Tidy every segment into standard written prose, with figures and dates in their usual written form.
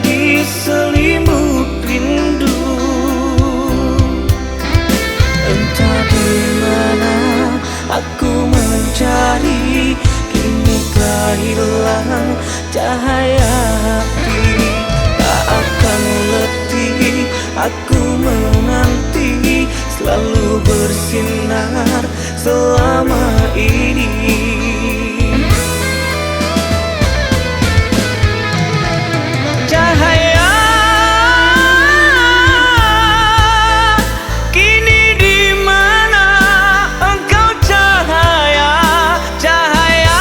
jadi selimut rindu. Entah di mana aku mencari, kini telah hilang cahaya hati. Tak akan letih aku menanti, selalu bersinar selama ini. Cahaya, kini di mana engkau cahaya? Cahaya,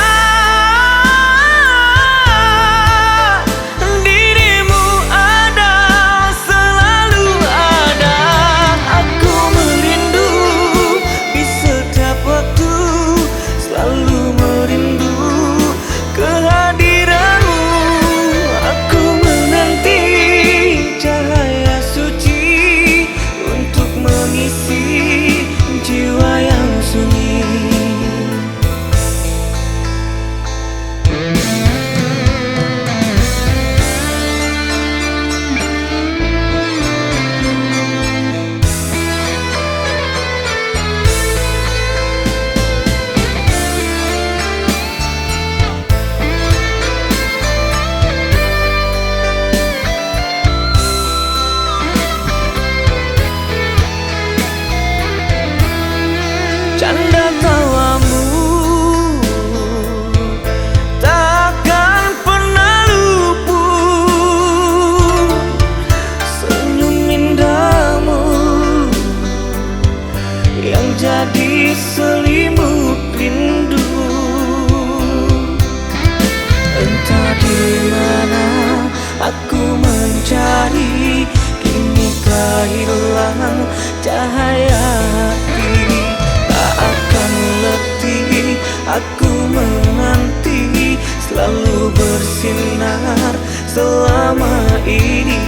dirimu ada, selalu ada. Aku merindu di setiap waktu, selalu merindu kehadiranmu. Aku menanti cahaya suci untuk mengisi jiwa yang sunyi. Canda tawamu takkan pernah luput, senyum indahmu yang jadi selimut rindu. Entah di mana aku mencari, kini telah hilang cahaya hati. Tak akan letih aku menanti, selalu bersinar selama ini.